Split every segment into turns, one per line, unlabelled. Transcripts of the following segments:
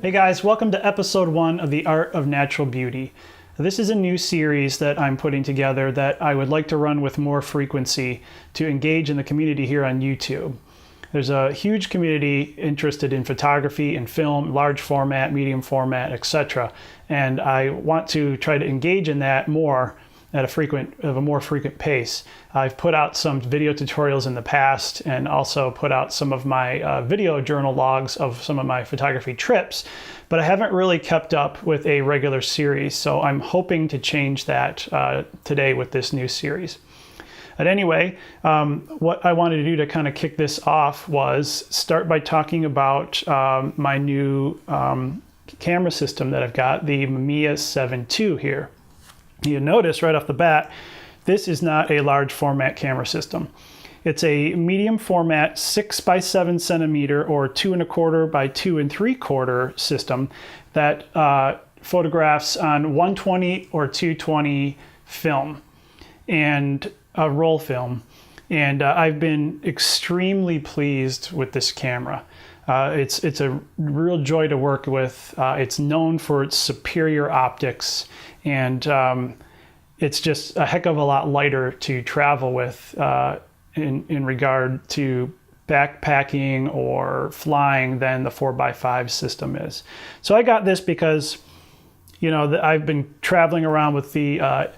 Hey guys, welcome to episode 1 of The Art of Natural Beauty. This is a new series that I'm putting together that I would like to run with more frequency to engage in the community here on YouTube. There's a huge community interested in photography and film, large format, medium format, etc. And I want to try to engage in that more at a more frequent pace. I've put out some video tutorials in the past and also put out some of my video journal logs of some of my photography trips, but I haven't really kept up with a regular series, so I'm hoping to change that today with this new series. But anyway, what I wanted to do to kind of kick this off was start by talking about my new camera system that I've got, the Mamiya 7 II here. You notice right off the bat, this is not a large format camera system. It's a medium format 6 by 7 centimeter or 2 1/4 by 2 3/4 system that photographs on 120 or 220 film and roll film. And I've been extremely pleased with this camera. It's a real joy to work with. It's known for its superior optics, and it's just a heck of a lot lighter to travel with in regard to backpacking or flying than the 4x5 system is. So I got this because, you know, I've been traveling around with the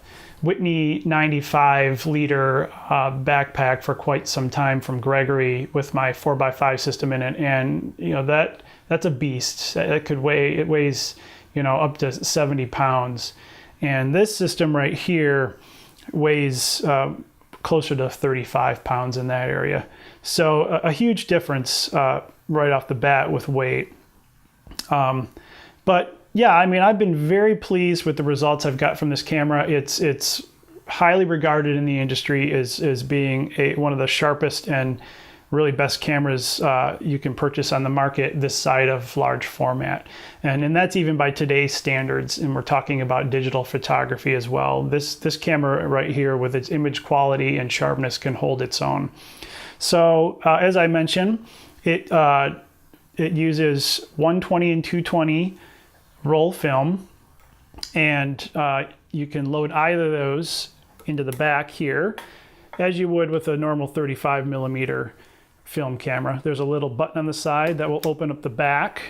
Whitney 95 liter backpack for quite some time from Gregory with my 4x5 system in it, and you know that's a beast. It weighs, you know, up to 70 pounds, and this system right here weighs closer to 35 pounds in that area. So a huge difference right off the bat with weight. But yeah, I mean, I've been very pleased with the results I've got from this camera. It's highly regarded in the industry as being one of the sharpest and really best cameras you can purchase on the market this side of large format. And that's even by today's standards, and we're talking about digital photography as well. This camera right here with its image quality and sharpness can hold its own. So as I mentioned, it uses 120 and 220 roll film, and you can load either of those into the back here as you would with a normal 35 millimeter film camera. There's a little button on the side that will open up the back,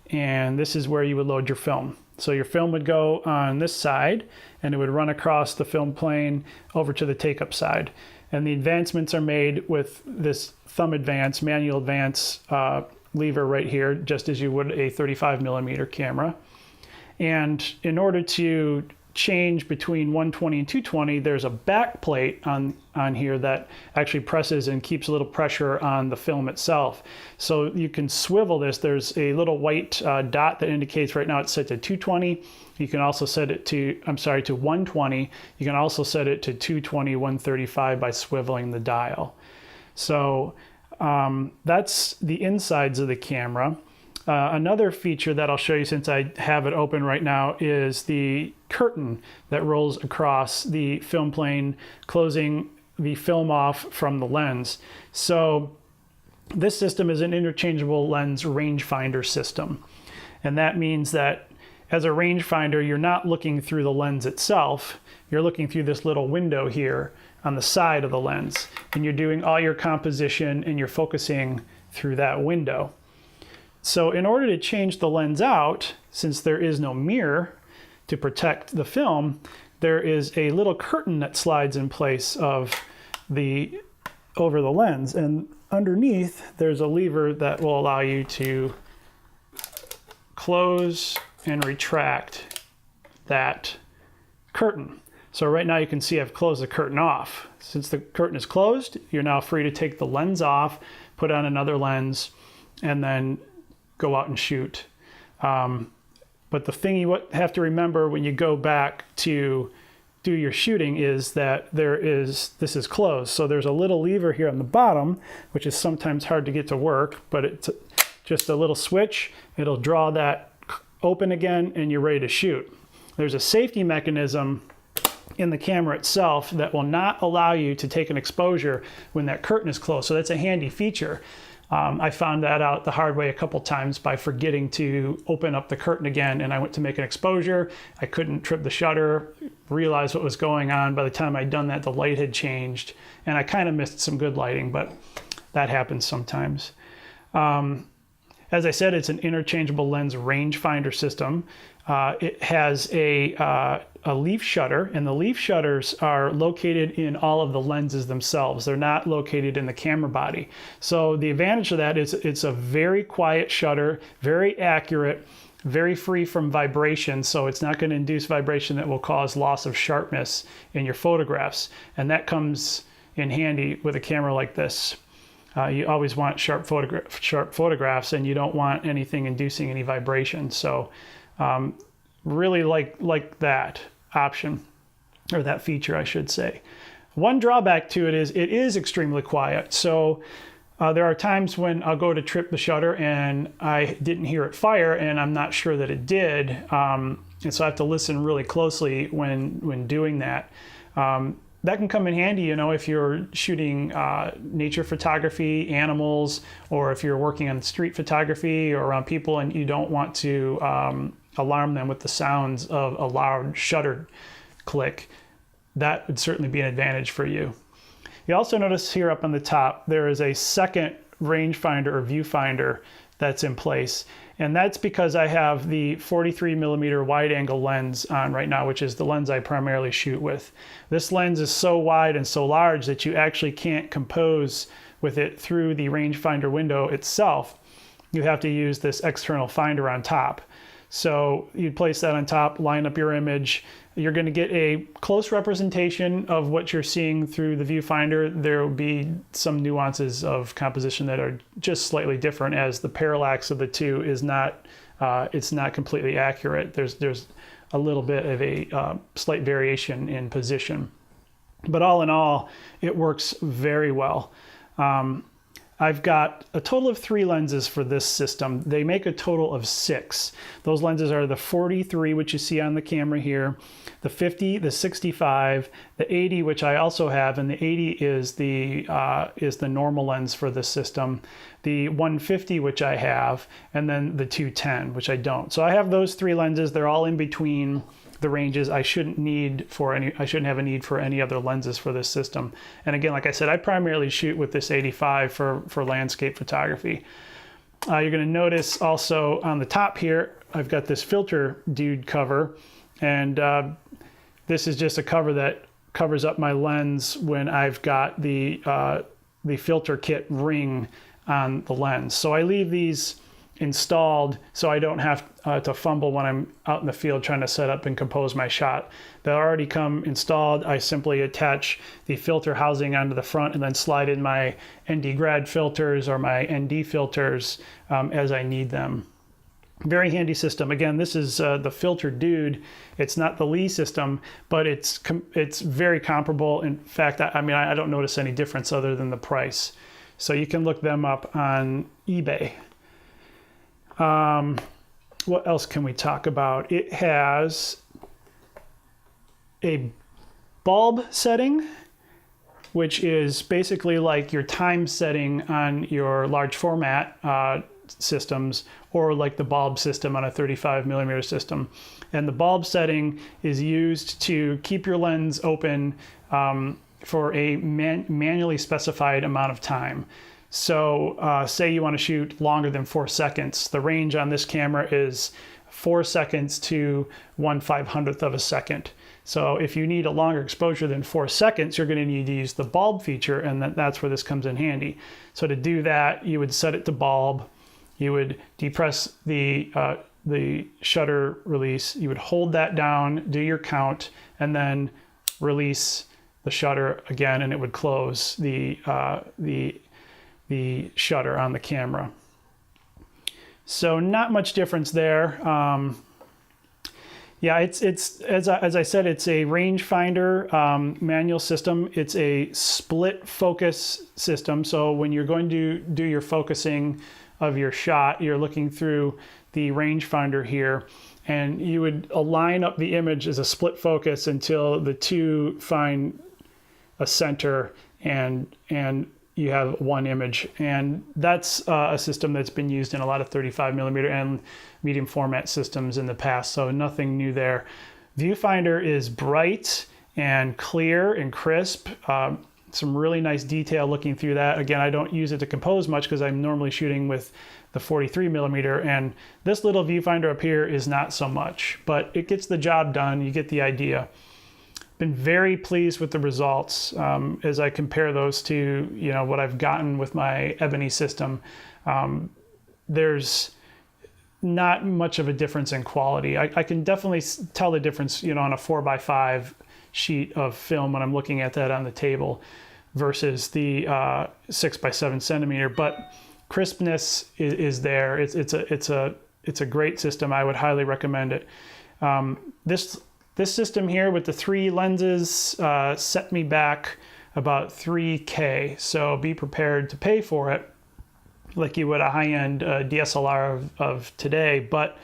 and this is where you would load your film. So your film would go on this side and it would run across the film plane over to the take-up side. And the advancements are made with this thumb advance, manual advance lever right here, just as you would a 35 millimeter camera. And in order to change between 120 and 220, there's a back plate on here that actually presses and keeps a little pressure on the film itself. So you can swivel this. There's a little white dot that indicates right now it's set to 220. You can also set it to 120. You can also set it to 220, 135 by swiveling the dial. So that's the insides of the camera. Another feature that I'll show you since I have it open right now is the curtain that rolls across the film plane, closing the film off from the lens. So this system is an interchangeable lens rangefinder system. And that means that as a rangefinder, you're not looking through the lens itself. You're looking through this little window here on the side of the lens. And you're doing all your composition and you're focusing through that window. So in order to change the lens out, since there is no mirror to protect the film, there is a little curtain that slides in place over the lens. And underneath, there's a lever that will allow you to close and retract that curtain. So right now you can see I've closed the curtain off. Since the curtain is closed, you're now free to take the lens off, put on another lens, and then go out and shoot. But the thing you have to remember when you go back to do your shooting is that this is closed. So there's a little lever here on the bottom, which is sometimes hard to get to work, but it's just a little switch. It'll draw that open again and you're ready to shoot. There's a safety mechanism in the camera itself that will not allow you to take an exposure when that curtain is closed. So that's a handy feature. I found that out the hard way a couple times by forgetting to open up the curtain again, and I went to make an exposure. I couldn't trip the shutter, realize what was going on. By the time I'd done that, the light had changed, and I kind of missed some good lighting, but that happens sometimes. As I said, it's an interchangeable lens rangefinder system. It has a leaf shutter, and the leaf shutters are located in all of the lenses themselves. They're not located in the camera body. So the advantage of that is it's a very quiet shutter, very accurate, very free from vibration, so it's not going to induce vibration that will cause loss of sharpness in your photographs. And that comes in handy with a camera like this. You always want sharp photographs, and you don't want anything inducing any vibration. So really like that option, or that feature, I should say. One drawback to it is extremely quiet. So there are times when I'll go to trip the shutter and I didn't hear it fire, and I'm not sure that it did. And so I have to listen really closely when doing that. That can come in handy, you know, if you're shooting nature photography, animals, or if you're working on street photography or around people and you don't want to alarm them with the sounds of a loud shutter click. That would certainly be an advantage for you. You also notice here up on the top, there is a second rangefinder or viewfinder that's in place. And that's because I have the 43 millimeter wide angle lens on right now, which is the lens I primarily shoot with. This lens is so wide and so large that you actually can't compose with it through the rangefinder window itself. You have to use this external finder on top. So you'd place that on top, line up your image. You're going to get a close representation of what you're seeing through the viewfinder. There will be some nuances of composition that are just slightly different, as the parallax of the two is not, it's not completely accurate. There's a little bit of a slight variation in position. But all in all, it works very well. I've got a total of 3 lenses for this system. They make a total of 6. Those lenses are the 43, which you see on the camera here, the 50, the 65, the 80, which I also have, and the 80 is the normal lens for this system, the 150, which I have, and then the 210, which I don't. So I have those 3 lenses. They're all in between the ranges. I shouldn't have a need for any other lenses for this system. And again, like I said, I primarily shoot with this 85 for landscape photography. You're going to notice also on the top here, I've got this filter dude cover, and this is just a cover that covers up my lens when I've got the filter kit ring on the lens. So I leave these installed so I don't have to fumble when I'm out in the field trying to set up and compose my shot. They already come installed. I simply attach the filter housing onto the front and then slide in my ND Grad filters or my ND filters as I need them. Very handy system. Again, this is the Filter Dude. It's not the Lee system, but it's very comparable. In fact, I mean, I don't notice any difference other than the price. So you can look them up on eBay. What else can we talk about? It has a bulb setting, which is basically like your time setting on your large format systems, or like the bulb system on a 35 millimeter system. And the bulb setting is used to keep your lens open for a manually specified amount of time. So say you want to shoot longer than 4 seconds. The range on this camera is 4 seconds to 1/500th of a second. So if you need a longer exposure than 4 seconds, you're going to need to use the bulb feature, and that's where this comes in handy. So to do that, you would set it to bulb. You would depress the shutter release. You would hold that down, do your count, and then release the shutter again, and it would close the shutter on the camera. So not much difference there. Yeah, it's as I said, it's a rangefinder manual system. It's a split focus system. So when you're going to do your focusing of your shot, you're looking through the rangefinder here, and you would align up the image as a split focus until the two find a center and you have one image. And that's a system that's been used in a lot of 35mm and medium format systems in the past, so nothing new there. Viewfinder is bright and clear and crisp. Some really nice detail looking through that. Again, I don't use it to compose much because I'm normally shooting with the 43mm, and this little viewfinder up here is not so much, but it gets the job done. You get the idea. Been very pleased with the results as I compare those to what I've gotten with my Ebony system. There's not much of a difference in quality. I can definitely tell the difference on a 4x5 sheet of film when I'm looking at that on the table versus the 6x7 centimeter, but crispness is there. It's a great system. I would highly recommend it. This system here with the 3 lenses set me back about $3K, so be prepared to pay for it like you would a high-end DSLR of today. But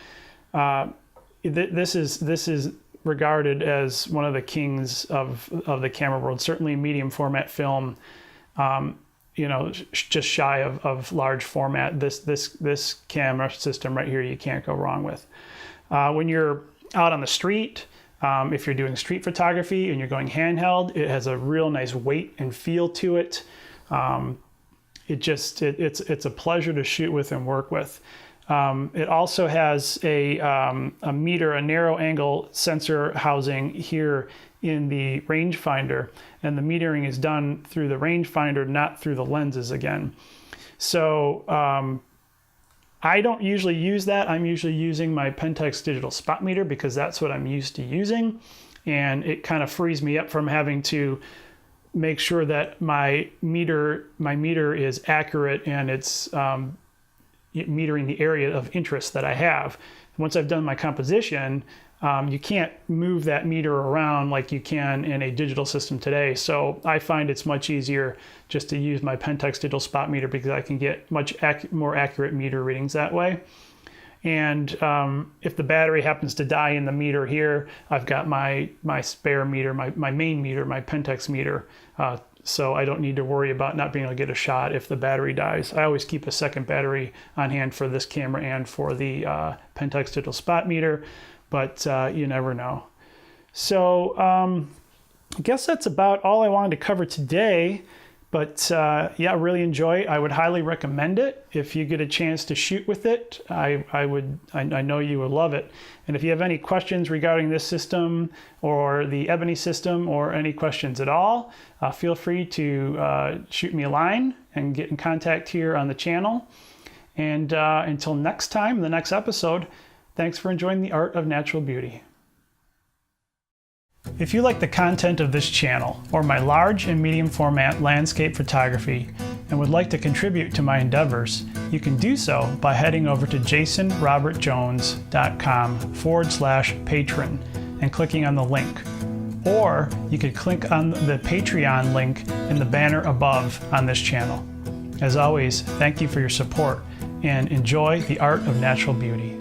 this is regarded as one of the kings of the camera world. Certainly medium format film, just shy of large format. This camera system right here, you can't go wrong with. When you're out on the street, if you're doing street photography and you're going handheld, it has a real nice weight and feel to it. It's a pleasure to shoot with and work with. It also has a narrow angle sensor housing here in the rangefinder, and the metering is done through the rangefinder, not through the lenses again. So I don't usually use that. I'm usually using my Pentax digital spot meter because that's what I'm used to using, and it kind of frees me up from having to make sure that my meter is accurate and it's metering the area of interest that I have. Once I've done my composition, you can't move that meter around like you can in a digital system today. So I find it's much easier just to use my Pentax digital spot meter because I can get much more accurate meter readings that way. And if the battery happens to die in the meter here, I've got my spare meter, my main meter, my Pentax meter. So I don't need to worry about not being able to get a shot if the battery dies. I always keep a second battery on hand for this camera and for the Pentax digital spot meter, but you never know. So I guess that's about all I wanted to cover today. But yeah, really enjoy it. I would highly recommend it. If you get a chance to shoot with it, I know you would love it. And if you have any questions regarding this system or the Ebony system or any questions at all, feel free to shoot me a line and get in contact here on the channel. And until next time, the next episode, thanks for enjoying the art of natural beauty. If you like the content of this channel or my large and medium format landscape photography and would like to contribute to my endeavors, you can do so by heading over to jasonrobertjones.com/patron and clicking on the link. Or you could click on the Patreon link in the banner above on this channel. As always, thank you for your support and enjoy the art of natural beauty.